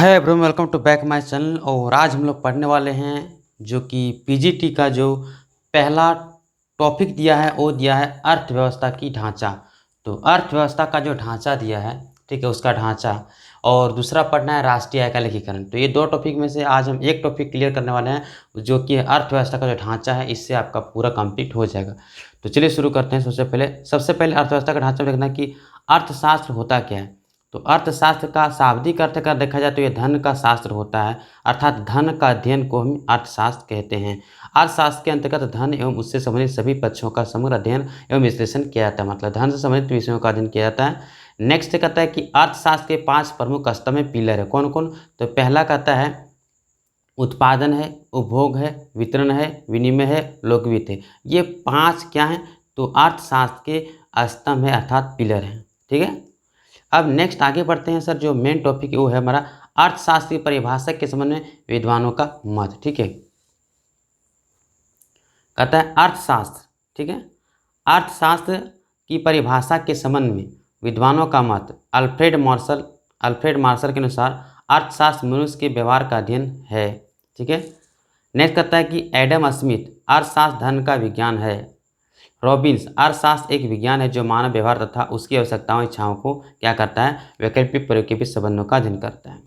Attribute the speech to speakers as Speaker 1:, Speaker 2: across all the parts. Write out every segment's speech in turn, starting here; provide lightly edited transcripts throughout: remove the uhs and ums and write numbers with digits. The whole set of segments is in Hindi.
Speaker 1: Hi everyone, welcome to back my channel. और आज हम लोग पढ़ने वाले हैं जो कि पीजीटी का जो पहला टॉपिक दिया है वो दिया है अर्थव्यवस्था की ढांचा। तो अर्थव्यवस्था का जो ढांचा दिया है, ठीक है, उसका ढांचा। और दूसरा पढ़ना है राष्ट्रीय आय का लेखीकरण। तो ये दो टॉपिक में से आज हम एक टॉपिक क्लियर करने वाले हैं जो कि अर्थव्यवस्था का जो ढांचा है, इससे आपका पूरा कंप्लीट हो जाएगा। तो चलिए शुरू करते हैं। सबसे पहले अर्थव्यवस्था का ढांचा देखना कि अर्थशास्त्र होता क्या है। तो अर्थशास्त्र का शाब्दिक अर्थ अगर देखा जाए तो ये धन का शास्त्र होता है, अर्थात धन का अध्ययन को हम अर्थशास्त्र कहते हैं। अर्थशास्त्र के अंतर्गत धन एवं उससे संबंधित सभी पक्षों का समग्र अध्ययन एवं विश्लेषण किया जाता है, मतलब धन से संबंधित विषयों का अध्ययन किया जाता है। नेक्स्ट कहता है कि अर्थशास्त्र के 5 प्रमुख स्तंभ में पिलर है। कौन कौन? तो पहला कहता है उत्पादन है, उपभोग है, वितरण है, विनिमय है, लोकवित्त है। ये 5 क्या हैं? तो अर्थशास्त्र के स्तंभ है, अर्थात पिलर हैं। ठीक है, अब नेक्स्ट आगे बढ़ते हैं सर। जो मेन टॉपिक है वो है हमारा अर्थशास्त्र की परिभाषा के संबंध में विद्वानों का मत। ठीक है, कहता है अर्थशास्त्र, ठीक है, अर्थशास्त्र की परिभाषा के संबंध में विद्वानों का मत। अल्फ्रेड मार्शल के अनुसार अर्थशास्त्र मनुष्य के व्यवहार का अध्ययन है। ठीक है, नेक्स्ट कहता है कि एडम स्मिथ अर्थशास्त्र धन का विज्ञान है। रॉबिन्स अर्थशास्त्र एक विज्ञान है जो मानव व्यवहार तथा उसकी आवश्यकताओं इच्छाओं को क्या करता है? वैकल्पिक प्रयोग के बीच संबंधों का अध्ययन करता है।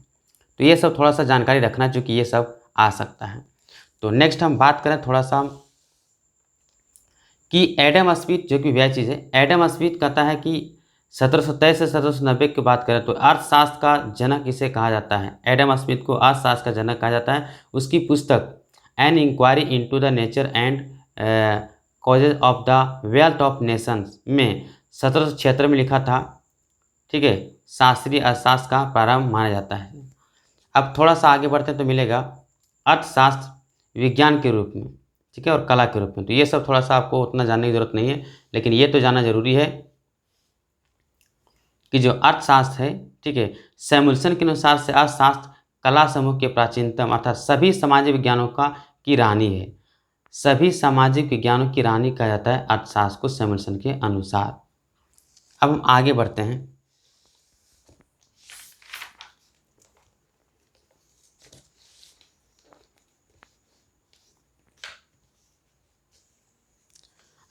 Speaker 1: तो ये सब थोड़ा सा जानकारी रखना, चूँकि ये सब आ सकता है। तो नेक्स्ट हम बात करें थोड़ा सा कि एडम स्मिथ, जो कि वह चीज़ है, एडम स्मिथ कहता है कि 1723 से 1790 की बात करें तो अर्थशास्त्र का जनक इसे कहा जाता है। एडम स्मिथ को अर्थशास्त्र का जनक कहा जाता है। उसकी पुस्तक an inquiry into the nature and causes of the wealth of nations में 1776 में लिखा था। ठीक है, शास्त्रीय अर्थशास्त्र का प्रारंभ माना जाता है। अब थोड़ा सा आगे बढ़ते हैं तो मिलेगा अर्थशास्त्र विज्ञान के रूप में, ठीक है, और कला के रूप में। तो ये सब थोड़ा सा आपको उतना जानने की जरूरत नहीं है, लेकिन ये तो जानना जरूरी है कि जो अर्थशास्त्र है, ठीक है, सैमुअल्सन के अनुसार से अर्थशास्त्र कला समूह के प्राचीनतम अर्थात सभी सामाजिक विज्ञानों की रानी है। सभी सामाजिक विज्ञानों की रानी कहा जाता है अर्थशास्त्र को, सैमुअल्सन के अनुसार। अब हम आगे बढ़ते हैं।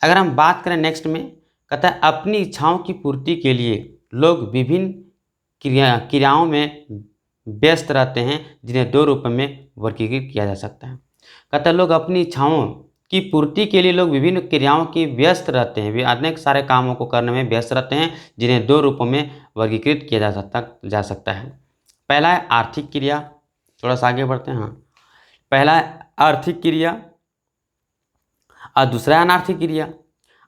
Speaker 1: अगर हम बात करें नेक्स्ट में, कहता है अपनी इच्छाओं की पूर्ति के लिए लोग विभिन्न क्रियाओं में व्यस्त रहते हैं जिन्हें 2 रूपों में वर्गीकृत किया जा सकता है। कहता है लोग अपनी इच्छाओं की पूर्ति के लिए लोग विभिन्न क्रियाओं की व्यस्त रहते हैं, वे अनेक सारे कामों को करने में व्यस्त रहते हैं जिन्हें 2 रूपों में वर्गीकृत किया जा सकता है। पहला है आर्थिक क्रिया, थोड़ा सा आगे बढ़ते हैं। हाँ, पहला है आर्थिक क्रिया और दूसरा है अनार्थिक क्रिया।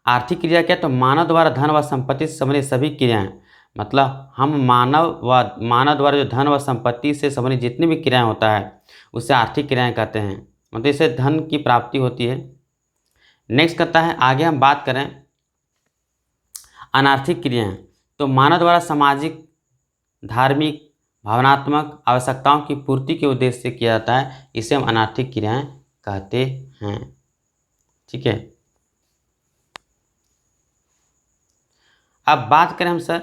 Speaker 1: आर्थिक क्रिया क्या? तो मानव द्वारा धन व संपत्ति से संबंधित सभी क्रियाएं, मतलब हम मानव द्वारा जो धन व संपत्ति से संबंधित जितनी भी क्रियाएं होता है उसे आर्थिक क्रियाएं कहते हैं, मतलब इससे धन की प्राप्ति होती है। नेक्स्ट कहता है, आगे हम बात करें अनार्थिक क्रियाएं, तो मानव द्वारा सामाजिक, धार्मिक, भावनात्मक आवश्यकताओं की पूर्ति के उद्देश्य से किया जाता है, इसे हम अनार्थिक क्रियाएं कहते हैं। ठीक है, अब बात करें हम सर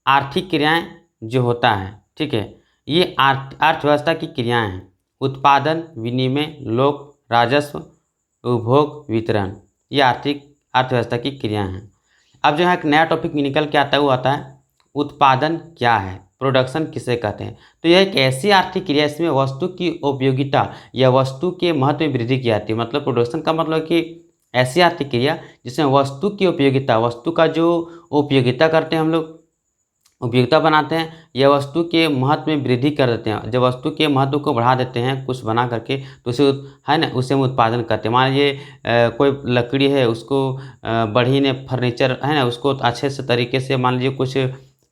Speaker 1: आर्थिक क्रियाएं जो होता है, ठीक है, ये अर्थव्यवस्था की क्रियाएं हैं। उत्पादन, विनिमय, लोक, राजस्व, उपभोग, वितरण, ये अर्थव्यवस्था की क्रियाएं हैं। अब जो है एक नया टॉपिक निकल के आता है, वो आता है उत्पादन क्या है, प्रोडक्शन किसे कहते हैं। तो यह एक ऐसी आर्थिक क्रिया इसमें वस्तु की उपयोगिता या वस्तु के महत्व में वृद्धि की जाती है। मतलब प्रोडक्शन का मतलब कि ऐसी आर्थिक क्रिया जिसमें वस्तु की उपयोगिता, वस्तु का जो उपयोगिता करते हैं हम लोग, उपयोगिता बनाते हैं, या वस्तु के महत्व में वृद्धि कर देते हैं। जब वस्तु के महत्व को बढ़ा देते हैं कुछ बना करके, तो उसे है ना, उसे हम उत्पादन करते हैं। मान लीजिए कोई लकड़ी है, उसको बढ़ी ने फर्नीचर है ना, उसको अच्छे से तरीके से मान लीजिए कुछ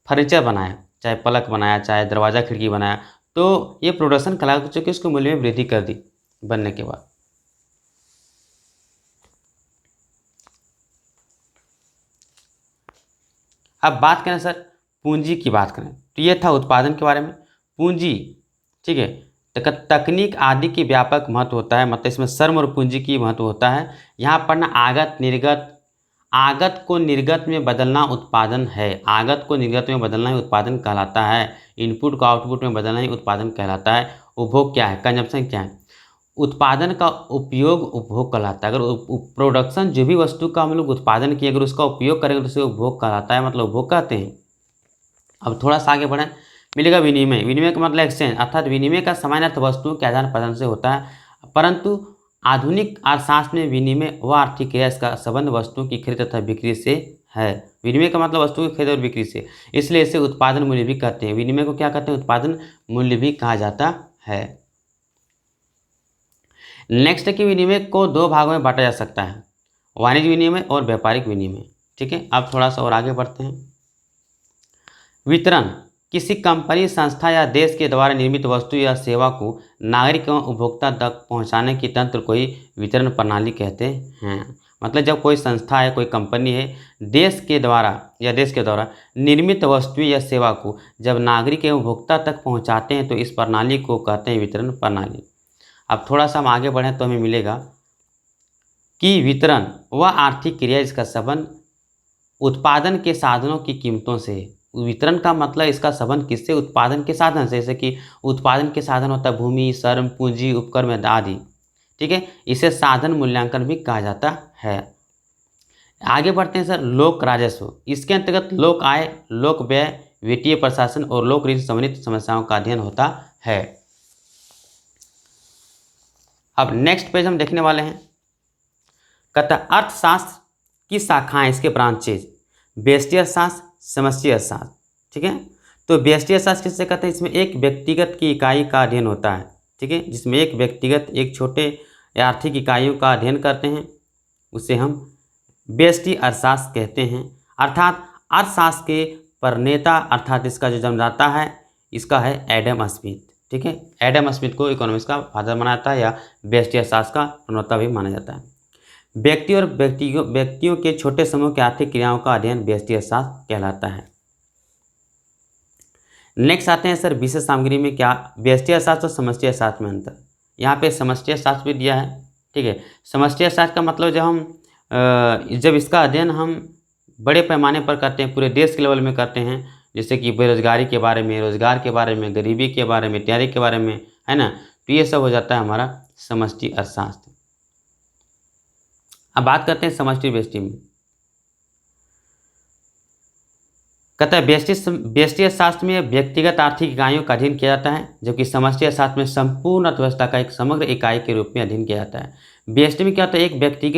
Speaker 1: फर्नीचर बनाया, चाहे पलक बनाया, चाहे दरवाज़ा खिड़की बनाया, तो ये प्रोडक्शन कला चूँकि उसको मूल्य में वृद्धि कर दी बनने के बाद। अब बात करें सर पूंजी की बात करें, तो ये था उत्पादन के बारे में। पूंजी, ठीक है, तकनीक आदि की व्यापक महत्व होता है, मतलब इसमें श्रम और पूंजी की महत्व होता है। यहाँ पर ना आगत, निर्गत, आगत को निर्गत में बदलना उत्पादन है। आगत को निर्गत में बदलना ही उत्पादन कहलाता है। इनपुट को आउटपुट में बदलना ही उत्पादन कहलाता है। उपभोग क्या है, कंजम्पशन क्या है, उत्पादन का उपयोग उपभोग कहलाता है। अगर प्रोडक्शन जो भी वस्तु का हम लोग उत्पादन किए अगर उसका उपयोग करेंगे तो उसे उपभोग कहलाता है, मतलब उपभोग कहते हैं। अब थोड़ा सा आगे बढ़ें, मिलेगा विनिमय। विनिमय का मतलब एक्सचेंज, अर्थात विनिमय का सामान्य अर्थ वस्तुओं के आदान प्रदान से होता है, परंतु आधुनिक अर्थशास्त्र में विनिमय व आर्थिक क्रिया इसका संबंध वस्तुओं की खरीद तथा बिक्री से है। विनिमय का मतलब वस्तुओं की खरीद और बिक्री से, इसलिए इसे उत्पादन मूल्य भी कहते हैं। विनिमय को क्या कहते हैं, उत्पादन मूल्य भी कहा जाता है। नेक्स्ट है कि विनिमय को दो भागों में बांटा जा सकता है, वाणिज्य विनिमय और व्यापारिक विनिमय। ठीक है, अब थोड़ा सा और आगे बढ़ते हैं। वितरण, किसी कंपनी, संस्था या देश के द्वारा निर्मित वस्तु या सेवा को नागरिक एवं उपभोक्ता तक पहुंचाने की तंत्र को ही वितरण प्रणाली कहते हैं। मतलब जब कोई संस्था है, कोई कंपनी है, देश के द्वारा निर्मित वस्तु या सेवा को जब नागरिक एवं उपभोक्ता तक पहुंचाते हैं तो इस प्रणाली को कहते हैं वितरण प्रणाली। अब थोड़ा सा हम आगे बढ़ें तो हमें मिलेगा कि वितरण व आर्थिक क्रिया इसका संबंध उत्पादन के साधनों की कीमतों से। वितरण का मतलब इसका संबंध किससे, उत्पादन के साधन से। जैसे कि उत्पादन के साधन होता है भूमि, श्रम, पूंजी, उपकरण आदि। ठीक है, इसे साधन मूल्यांकन भी कहा जाता है। आगे बढ़ते हैं सर, लोक राजस्व। इसके अंतर्गत लोक आय, लोक व्यय, वित्तीय प्रशासन और लोक ऋण संबंधित समस्याओं का अध्ययन होता है। अब नेक्स्ट पेज हम देखने वाले हैं, कहता अर्थशास्त्र की शाखाएं, इसके ब्रांचेज, व्यष्टि अर्थशास्त्र, समष्टि अर्थशास्त्र। ठीक है, तो व्यष्टि अर्थशास्त्र किससे कहते हैं, इसमें एक व्यक्तिगत की इकाई का अध्ययन होता है। ठीक है, जिसमें एक व्यक्तिगत, एक छोटे आर्थिक इकाइयों का अध्ययन करते हैं, उसे हम व्यष्टि अर्थशास्त्र कहते हैं। अर्थात अर्थशास्त्र के प्रणेता अर्थात इसका जो जन्मदाता है इसका है एडम स्मिथ। ठीक है, एडम स्मिथ को इकोनॉमिक्स का फादर माना जाता है या व्यष्टि अर्थशास्त्र का प्रणेता भी माना जाता है। व्यक्ति और व्यक्तियों के छोटे समूह की आर्थिक क्रियाओं का अध्ययन व्यष्टि अर्थशास्त्र कहलाता है। नेक्स्ट आते हैं सर, विशेष सामग्री में क्या व्यष्टि अर्थशास्त्र और समष्टि अर्थशास्त्र में अंतर। यहाँ पे समष्टि अर्थशास्त्र भी दिया है। ठीक है, समष्टि अर्थशास्त्र का मतलब जब इसका अध्ययन हम बड़े पैमाने पर करते हैं, पूरे देश के लेवल में करते हैं, जैसे कि बेरोजगारी के बारे में, रोजगार के बारे में, गरीबी के बारे में, इत्यादि के बारे में, है ना, तो ये सब हो जाता है हमारा समष्टि अर्थशास्त्र। अब बात करते हैं समष्टि व्यष्टि में। कहता है व्यष्टि अर्थशास्त्र में व्यक्तिगत आर्थिक इकाइयों का अध्ययन किया जाता है, जबकि समष्टि अर्थशास्त्र में संपूर्ण अर्थव्यवस्था का एक समग्र इकाई के रूप में अध्ययन किया जाता है। व्यष्टि में क्या होता है, एक व्यक्ति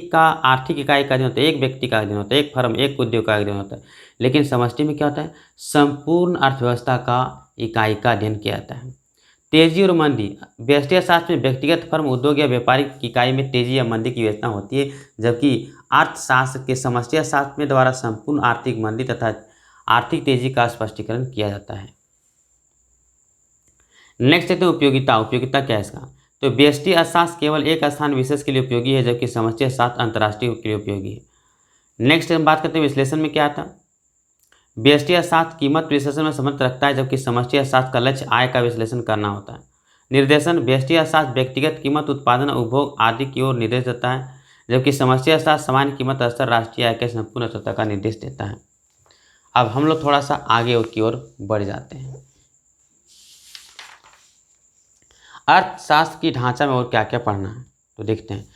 Speaker 1: का आर्थिक इकाई का अध्ययन होता है, एक व्यक्ति का अध्ययन होता है, एक फर्म, एक उद्योग का अध्ययन होता है। लेकिन समष्टि में क्या होता है, संपूर्ण अर्थव्यवस्था का इकाई का अध्ययन किया जाता है। तेजी और मंदी, व्यष्टि अर्थशास्त्र में व्यक्तिगत फर्म, उद्योग या व्यापारिक इकाई में तेजी या मंदी की विवेचना होती है, जबकि अर्थशास्त्र के समष्टि अर्थशास्त्र में द्वारा संपूर्ण आर्थिक मंदी तथा आर्थिक तेजी का स्पष्टीकरण किया जाता है। नेक्स्ट है तो उपयोगिता। उपयोगिता क्या है इसका, तो व्यष्टि अर्थशास्त्र केवल एक स्थान विशेष के लिए उपयोगी है, जबकि समष्टि अर्थशास्त्र अंतर्राष्ट्रीय के लिए उपयोगी है। नेक्स्ट हम बात करते हैं विश्लेषण में क्या था। व्यष्टि अर्थशास्त्र कीमत विश्लेषण में संबंध रखता है, जबकि समष्टि अर्थशास्त्र का लक्ष्य आय का विश्लेषण करना होता है। निर्देशन, व्यष्टि अर्थशास्त्र व्यक्तिगत कीमत, उत्पादन, उपभोग आदि की ओर निर्देश देता है, जबकि समष्टि अर्थशास्त्र सामान्य कीमत स्तर, राष्ट्रीय आय के संपूर्ण स्तर का निर्देश देता है। अब हम लोग थोड़ा सा आगे की ओर बढ़ जाते हैं। अर्थशास्त्र की ढांचा में और क्या क्या पढ़ना है तो देखते हैं।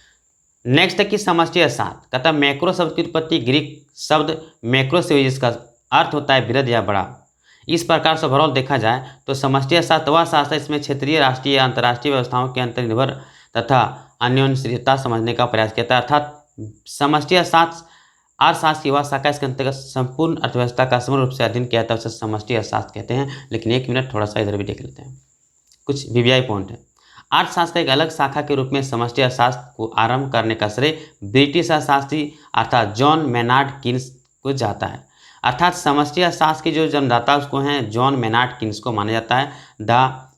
Speaker 1: नेक्स्ट है कि समष्टि अर्थशास्त्र, कहता है मैक्रो शब्द की उत्पत्ति ग्रीक शब्द मैक्रो से हुई, जिसका अर्थ होता है बृहद या बड़ा। इस प्रकार से ओवरऑल देखा जाए तो समष्टि अर्थशास्त्र वह शास्त्र इसमें क्षेत्रीय, राष्ट्रीय या अंतर्राष्ट्रीय व्यवस्थाओं के अंतर्निर्भर तथा अन्योन्याश्रितता समझने का प्रयास किया था। अर्थात समष्टि अर्थशास्त्र की वह शाखा इसके अंतर्गत संपूर्ण अर्थव्यवस्था का समग्र रूप से अध्ययन किया था, उसे समष्टि अर्थशास्त्र कहते हैं। लेकिन एक मिनट थोड़ा सा इधर भी देख लेते हैं, कुछ वीवीआई पॉइंट है। अर्थशास्त्र का एक अलग शाखा के रूप में समष्टि अर्थशास्त्र को आरंभ करने का श्रेय ब्रिटिश अर्थशास्त्री अर्थात जॉन मेनार्ड किन्स को जाता है। अर्थात समष्टि अर्थशास्त्र के जो जन्मदाता उसको हैं जॉन मेनार्ड किन्स को माना जाता है।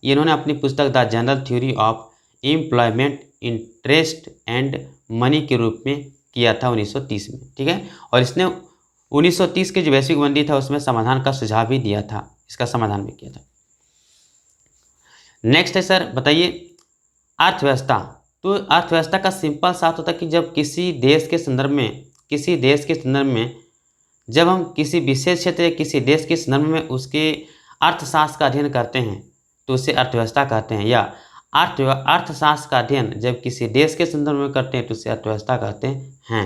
Speaker 1: इन्होंने अपनी पुस्तक the general theory of employment, interest and money के रूप में किया था 1930 में। ठीक है, और इसने 1930 के जो वैश्विक मंदी था उसमें समाधान का सुझाव भी दिया था, इसका समाधान भी किया था। नेक्स्ट है सर, बताइए अर्थव्यवस्था तो अर्थव्यवस्था का सिंपल सा होता है कि जब किसी देश के संदर्भ में जब हम किसी विशेष क्षेत्र या किसी देश के संदर्भ में उसके अर्थशास्त्र का अध्ययन करते हैं तो उसे अर्थव्यवस्था कहते हैं, या अर्थशास्त्र का अध्ययन जब किसी देश के संदर्भ में करते हैं तो उसे अर्थव्यवस्था कहते हैं।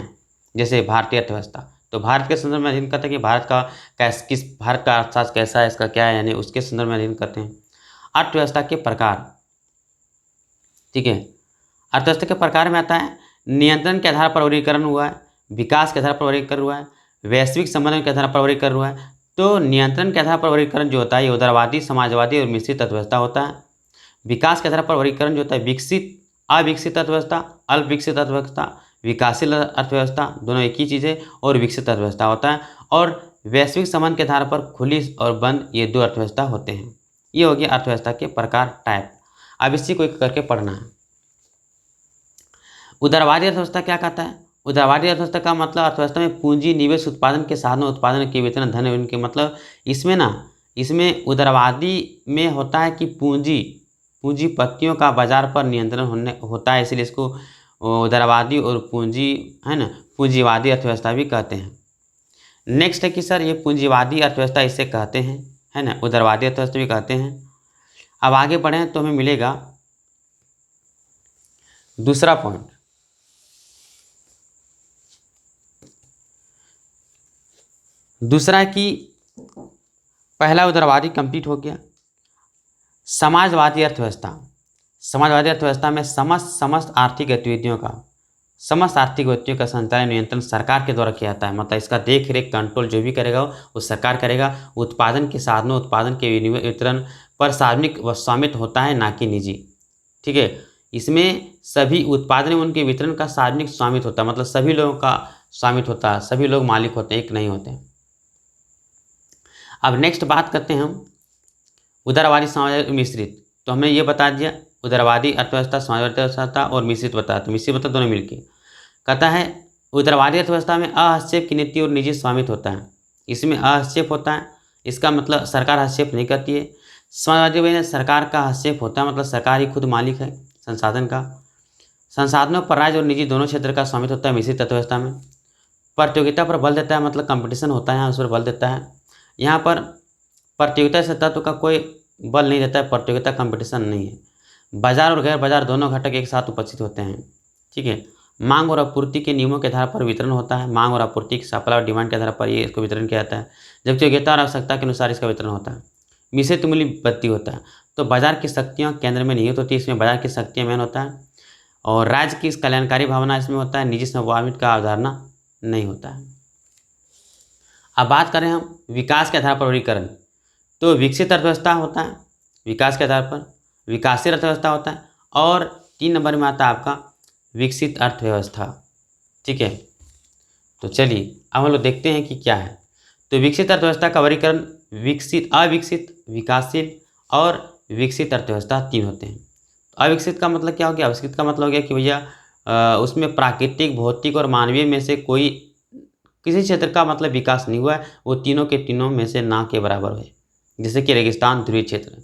Speaker 1: जैसे भारतीय अर्थव्यवस्था, तो भारत के संदर्भ में अध्ययन करते हैं कि भारत का भारत का अर्थशास्त्र कैसा है, इसका क्या है, यानी उसके संदर्भ में अध्ययन करते हैं। अर्थव्यवस्था के प्रकार, ठीक है, अर्थव्यवस्था के प्रकार में आता है नियंत्रण के आधार पर वर्गीकरण हुआ है, विकास के आधार पर वर्गीकरण हुआ है, वैश्विक संबंधों के आधार पर वर्गीकरण हुआ है। तो नियंत्रण के आधार पर वर्गीकरण जो होता है ये उदारवादी, समाजवादी और मिश्रित अर्थव्यवस्था होता है। विकास के आधार पर वर्गीकरण जो होता है विकसित, अविकसित अर्थव्यवस्था, अल्प विकसित अर्थव्यवस्था, विकासशील अर्थव्यवस्था, दोनों एक ही चीज़ है, और विकसित अर्थव्यवस्था होता है। और वैश्विक संबंध के आधार पर खुली और बंद, ये दो अर्थव्यवस्था होते हैं। ये हो गया अर्थव्यवस्था के प्रकार, टाइप। अब इसी को एक करके पढ़ना है। उदारवादी अर्थव्यवस्था क्या कहता है? उदारवादी अर्थव्यवस्था का मतलब अर्थव्यवस्था में पूंजी, निवेश, उत्पादन के साधनों, उत्पादन के वितरण, धन इनके मतलब इसमें उदारवादी में होता है कि पूंजीपतियों का बाजार पर नियंत्रण होता है, इसलिए इसको उदारवादी और पूंजीवादी अर्थव्यवस्था भी कहते हैं। नेक्स्ट है कि सर ये पूंजीवादी अर्थव्यवस्था इसे कहते हैं, है ना, उदारवादी अर्थव्यवस्था भी कहते हैं। अब आगे बढ़ें तो हमें मिलेगा दूसरा पॉइंट। दूसरा है कि पहला उदारवादी कंप्लीट हो गया। समाजवादी अर्थव्यवस्था, समाजवादी अर्थव्यवस्था में समस्त आर्थिक गतिविधियों का संचालन, नियंत्रण सरकार के द्वारा किया जाता है। मतलब इसका देख रेख, कंट्रोल जो भी करेगा वो सरकार करेगा। उत्पादन के साधनों, उत्पादन के वितरण पर सार्वजनिक स्वामित्व होता है, ना कि निजी। ठीक है, इसमें सभी उत्पादन में उनके वितरण का सार्वजनिक स्वामित्व होता है, मतलब सभी लोगों का स्वामित्व होता है, सभी लोग मालिक होते हैं, एक नहीं होते। अब नेक्स्ट बात करते हैं हम उदारवादी, समाजवादी, मिश्रित। तो हमने ये बता दिया उदारवादी अर्थव्यवस्था, समाजवादी अर्थव्यवस्था और मिश्रित बता, तो मिश्रित मतलब दोनों मिलके कहता है उदारवादी अर्थव्यवस्था में अहस्तक्षेप की नीति और निजी स्वामित्व होता है। इसमें अहस्तक्षेप होता है, इसका मतलब सरकार हस्तक्षेप नहीं करती है। समाजवादी में सरकार का हस्तक्षेप होता है, मतलब सरकार ही खुद मालिक है संसाधन का। संसाधनों पर राज्य और निजी दोनों क्षेत्र का स्वामित्व होता है मिश्रित अर्थव्यवस्था में। प्रतियोगिता पर बल देता है, मतलब कंपटीशन होता है यहाँ, उस पर बल देता है। यहाँ पर प्रतियोगिता से तत्व का कोई बल नहीं देता है, प्रतियोगिता कंपटीशन नहीं है। बाजार और गैर बाजार दोनों घटक एक साथ उपस्थित होते हैं। ठीक है, मांग और आपूर्ति के नियमों के आधार पर वितरण होता है। मांग और आपूर्ति की सप्लाई और डिमांड के आधार पर ये इसको वितरण किया जाता है, जबकि योग्यता और आवश्यकता के अनुसार इसका वितरण होता है। मिश्रित मूल्य विपत्ति होता है, तो बाजार की शक्तियाँ केंद्र में निहित होती है, इसमें बाजार की शक्तियाँ मेन होता है, और राज्य की कल्याणकारी भावना इसमें होता है, निजी स्वामित्व का अवधारणा नहीं होता है। अब बात करें हम विकास के आधार पर वर्गीकरण, तो विकसित अर्थव्यवस्था होता है विकास के आधार पर, विकासशील अर्थव्यवस्था होता है, और 3 नंबर में आता है आपका विकसित अर्थव्यवस्था। ठीक है, तो चलिए अब हम लोग देखते हैं कि क्या है। तो विकसित अर्थव्यवस्था का वर्गीकरण विकसित, अविकसित, विकासशील और विकसित अर्थव्यवस्था 3 होते हैं। अविकसित का मतलब क्या हो गया? अविकसित का मतलब हो गया कि भैया उसमें प्राकृतिक, भौतिक और मानवीय में से कोई किसी क्षेत्र का मतलब विकास नहीं हुआ है, वो तीनों के तीनों में से ना के बराबर है, जैसे कि रेगिस्तान, ध्रुवीय क्षेत्र।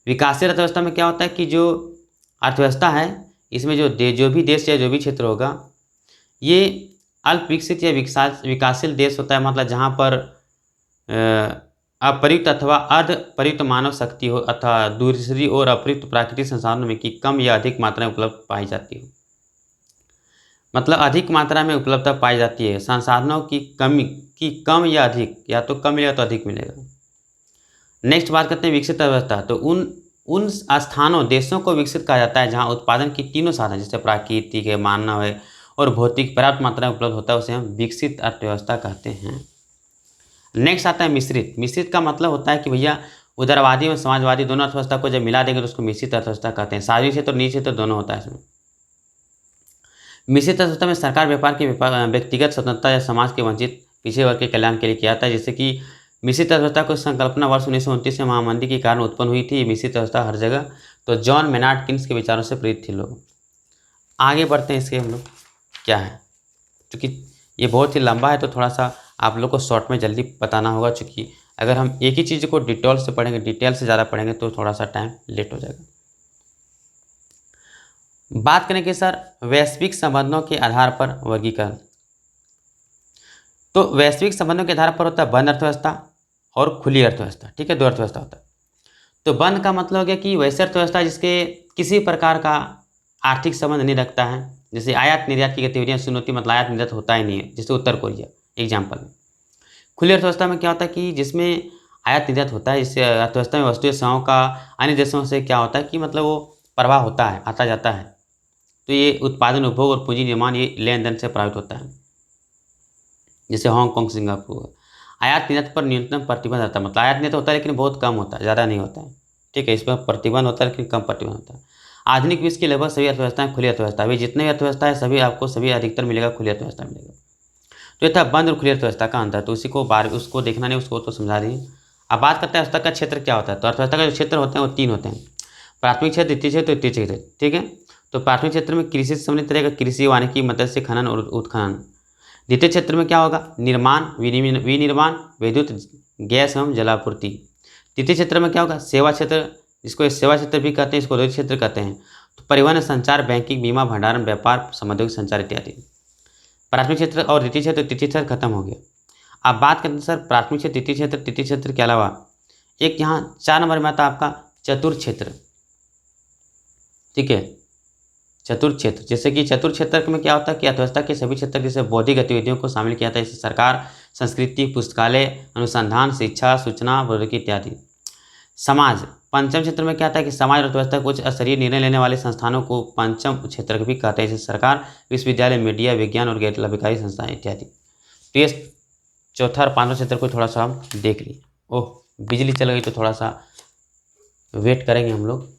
Speaker 1: विकासशील अर्थव्यवस्था में क्या होता है कि जो अर्थव्यवस्था है इसमें जो भी देश या जो भी क्षेत्र होगा ये अल्प विकसित या विकासशील देश होता है, मतलब जहाँ पर अप्रयुक्त अथवा अर्धप्रयुक्त मानव शक्ति हो अथवा दूसरी ओर अप्रयुक्त प्राकृतिक संसाधनों में की कम या अधिक मात्रा में उपलब्ध पाई जाती हो। मतलब अधिक मात्रा में उपलब्धता पाई जाती है, संसाधनों की कमी की कम या अधिक, या तो कम मिलेगा तो अधिक मिलेगा। नेक्स्ट बात करते हैं विकसित अर्थव्यवस्था। तो उन स्थानों, देशों को विकसित कहा जाता है जहां उत्पादन की तीनों साधन जैसे प्राकृतिक है, मानव है और भौतिक पर्याप्त मात्रा में उपलब्ध होता है, उसे हम विकसित अर्थव्यवस्था कहते हैं। नेक्स्ट आता है मिश्रित। मिश्रित का मतलब होता है कि भैया उदारवादी और समाजवादी दोनों अर्थव्यवस्था को जब मिला देंगे तो उसको मिश्रित अर्थव्यवस्था कहते हैं। सार्वजनिक क्षेत्र और निजी क्षेत्र दोनों होता है इसमें। मिश्रित अर्थव्यवस्था में सरकार व्यापार की व्यक्तिगत स्वतंत्रता या समाज के वंचित पिछड़े वर्ग के कल्याण के लिए किया जाता है, जैसे कि मिश्रित अर्थव्यवस्था को संकल्पना वर्ष 1929 में महामंदी के कारण उत्पन्न हुई थी। मिश्रित अवस्था हर जगह, तो जॉन मेनार्ड किन्स के विचारों से प्रेरित थे लोग। आगे बढ़ते हैं, इसके हम लोग क्या है, क्योंकि ये बहुत ही लंबा है तो थोड़ा सा आप लोग को शॉर्ट में जल्दी बताना होगा, क्योंकि अगर हम एक ही चीज़ को डिटेल से ज़्यादा पढ़ेंगे तो थोड़ा सा टाइम लेट हो जाएगा। बात करें कि सर वैश्विक संबंधों के आधार पर वर्गीकरण, तो वैश्विक संबंधों के आधार पर होता है बंद अर्थव्यवस्था और खुली अर्थव्यवस्था। ठीक है, दो अर्थव्यवस्था होता है। तो बंद का मतलब हो गया कि वैसे अर्थव्यवस्था जिसके किसी प्रकार का आर्थिक संबंध नहीं रखता है, जैसे आयात निर्यात की गतिविधियां शून्य होती, मतलब आयात निर्यात होता ही नहीं है, जैसे उत्तर कोरिया एग्जाम्पल में। खुली अर्थव्यवस्था में क्या होता है कि जिसमें आयात निर्यात होता है, इससे अर्थव्यवस्था में वस्तु सेवाओं का अन्य देशों से क्या होता है कि मतलब वो प्रवाह होता है, आता जाता है। तो ये उत्पादन, उपभोग और पूंजी निर्माण ये लेन देन से प्रभावित होता है, जैसे हांगकांग, सिंगापुर। आयात निर्यात पर न्यूनतम प्रतिबंध रहता है, मतलब आयात निर्यात होता है लेकिन बहुत कम होता है, ज़्यादा नहीं होता है। ठीक है, इस पर प्रतिबंध होता है लेकिन कम प्रतिबंध होता है। आधुनिक विश्व की लगभग सभी अर्थव्यवस्थाएं खुली अर्थव्यवस्था, अभी जितने भी अर्थव्यवस्था है सभी आपको सभी अधिकतर मिलेगा खुली अर्थव्यवस्था मिलेगा। तो ये था बंद और खुली अर्थव्यवस्था का अंतर, तो उसी को उसको देखना नहीं, उसको तो समझा दें। अब बात करते हैं अर्थव्यवस्था का क्षेत्र क्या होता है। तो अर्थव्यवस्था का जो क्षेत्र होते हैं वो तीन होते हैं, प्राथमिक क्षेत्र, द्वितीय क्षेत्र, तृतीय क्षेत्र। ठीक है, तो प्राथमिक क्षेत्र में कृषि से संबंधित रहेगा, कृषि, वानिकी, मत्स्य, खनन और उत्खनन। द्वितीय क्षेत्र में क्या होगा, निर्माण, विनिर्माण, विद्युत, गैस एवं जलापूर्ति। तृतीय क्षेत्र में क्या होगा, सेवा क्षेत्र, इसको सेवा क्षेत्र भी कहते हैं, इसको औद्योगिक क्षेत्र कहते हैं। तो परिवहन, संचार, बैंकिंग, बीमा, भंडारण, व्यापार, औद्योगिक संचार इत्यादि। प्राथमिक क्षेत्र और द्वितीय क्षेत्र, तृतीय क्षेत्र खत्म हो गया। अब बात करते हैं सर प्राथमिक क्षेत्र, तृतीय क्षेत्र के अलावा एक यहाँ 4 नंबर में आता है आपका चतुर्थ क्षेत्र। ठीक है, चतुर्थ क्षेत्र, जैसे कि चतुर्थ क्षेत्र में क्या होता है कि अर्थव्यवस्था के सभी क्षेत्र जैसे बौद्धिक गतिविधियों को शामिल किया जाता है, जैसे सरकार, संस्कृति, पुस्तकालय, अनुसंधान, शिक्षा, सूचना, प्रौद्योगिकी इत्यादि। समाज, पंचम क्षेत्र में क्या आता है कि समाज और अर्थव्यवस्था कुछ स्तरीय निर्णय लेने वाले संस्थानों को पंचम क्षेत्र भी कहते हैं, जैसे सरकार, विश्वविद्यालय, मीडिया, विज्ञान और गैर लाभकारी संस्थाएं इत्यादि। तो ये चौथा और पांचवा क्षेत्र को थोड़ा सा हम देख लिए। ओह, बिजली चल गई तो थोड़ा सा वेट करेंगे हम लोग।